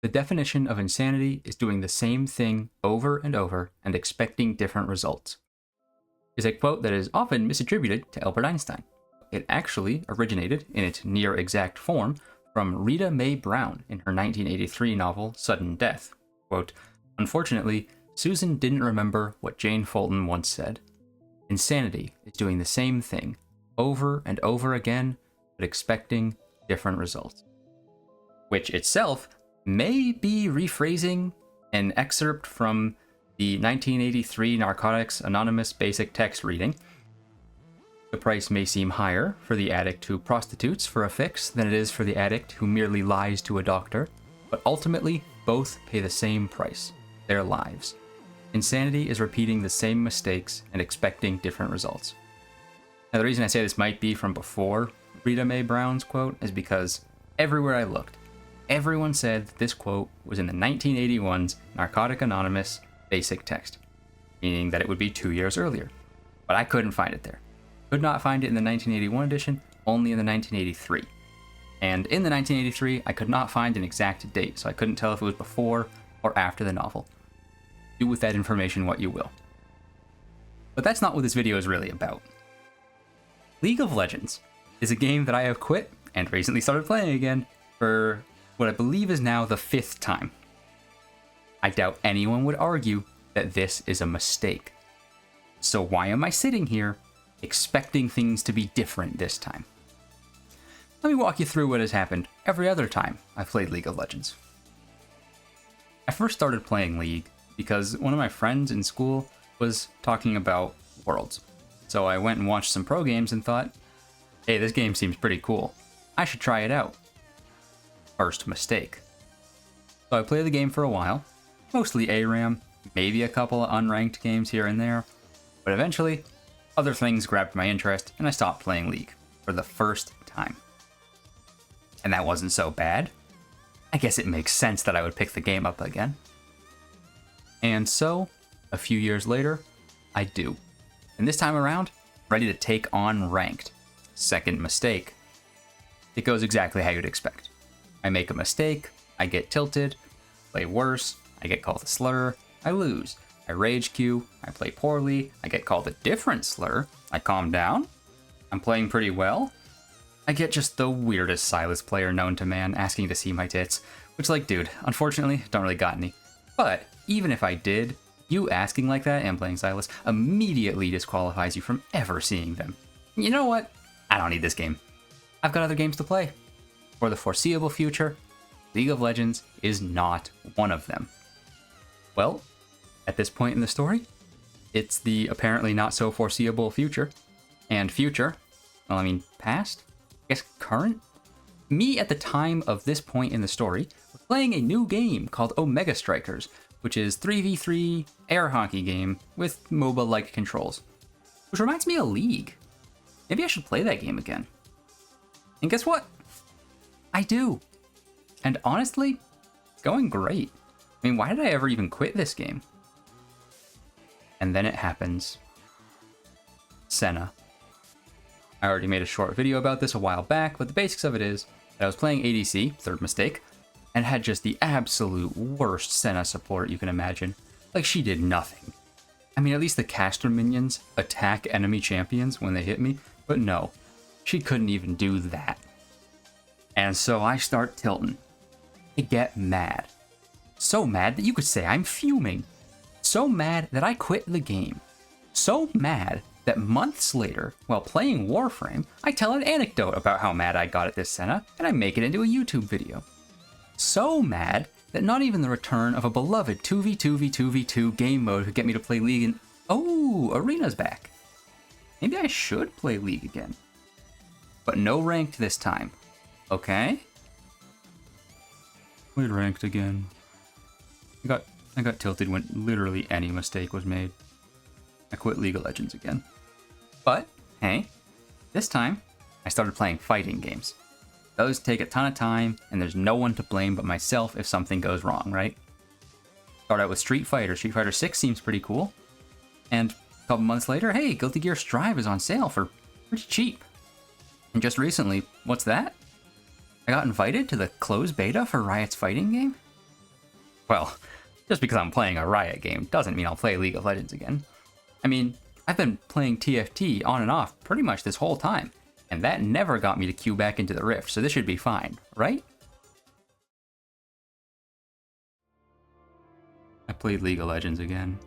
The definition of insanity is doing the same thing over and over and expecting different results. Is a quote that is often misattributed to Albert Einstein. It actually originated, in its near exact form, from Rita Mae Brown in her 1983 novel Sudden Death. Quote, "Unfortunately, Susan didn't remember what Jane Fulton once said. Insanity is doing the same thing over and over again, but expecting different results." Which itself may be rephrasing an excerpt from the 1983 Narcotics Anonymous basic text reading. The price may seem higher for the addict who prostitutes for a fix than it is for the addict who merely lies to a doctor, but ultimately both pay the same price, their lives. Insanity is repeating the same mistakes and expecting different results. Now, the reason I say this might be from before Rita Mae Brown's quote is because everywhere I looked, everyone said that this quote was in the 1981's Narcotic Anonymous basic text, meaning that it would be 2 years earlier. But I couldn't find it there. Could not find it in the 1981 edition, only in the 1983. And in the 1983, I could not find an exact date, so I couldn't tell if it was before or after the novel. Do with that information what you will. But that's not what this video is really about. League of Legends is a game that I have quit and recently started playing again for what I believe is now the 5th time. I doubt anyone would argue that this is a mistake. So why am I sitting here expecting things to be different this time? Let me walk you through what has happened every other time I've played League of Legends. I first started playing League because one of my friends in school was talking about Worlds. So I went and watched some pro games and thought, hey, this game seems pretty cool. I should try it out. First mistake. So I played the game for a while, mostly ARAM, maybe a couple of unranked games here and there, but eventually other things grabbed my interest and I stopped playing League for the first time. And that wasn't so bad. I guess it makes sense that I would pick the game up again. And so, a few years later, I do. And this time around, ready to take on ranked. Second mistake. It goes exactly how you'd expect. I make a mistake, I get tilted, play worse, I get called a slur, I lose. I rage queue, I play poorly, I get called a different slur, I calm down, I'm playing pretty well, I get just the weirdest Sylas player known to man asking to see my tits, which, like, dude, unfortunately, don't really got any. But even if I did, you asking like that and playing Sylas immediately disqualifies you from ever seeing them. You know what? I don't need this game. I've got other games to play. For the foreseeable future, League of Legends is not one of them. Well, at this point in the story, it's the apparently not so foreseeable future. And future, well, I mean past? I guess current? Me at the time of this point in the story was playing a new game called Omega Strikers, which is 3v3 air hockey game with MOBA-like controls. Which reminds me of League. Maybe I should play that game again. And guess what? I do. And honestly, it's going great. I mean, why did I ever even quit this game? And then it happens. Senna. I already made a short video about this a while back, but the basics of it is that I was playing ADC, third mistake, and had just the absolute worst Senna support you can imagine. Like, she did nothing. I mean, at least the caster minions attack enemy champions when they hit me, but no, she couldn't even do that. And so I start tilting. I get mad. So mad that you could say I'm fuming. So mad that I quit the game. So mad that months later, while playing Warframe, I tell an anecdote about how mad I got at this Senna, and I make it into a YouTube video. So mad that not even the return of a beloved 2v2v2v2 game mode could get me to play League and... Oh, Arena's back. Maybe I should play League again. But no ranked this time. Okay? Played ranked again. I got tilted when literally any mistake was made. I quit League of Legends again. But, hey, this time, I started playing fighting games. Those take a ton of time, and there's no one to blame but myself if something goes wrong, right? Start out with Street Fighter. Street Fighter 6 seems pretty cool. And a couple months later, hey, Guilty Gear Strive is on sale for pretty cheap. And just recently, what's that? I got invited to the closed beta for Riot's fighting game? Well, just because I'm playing a Riot game doesn't mean I'll play League of Legends again. I mean, I've been playing TFT on and off pretty much this whole time, and that never got me to queue back into the Rift, so this should be fine, right? I played League of Legends again.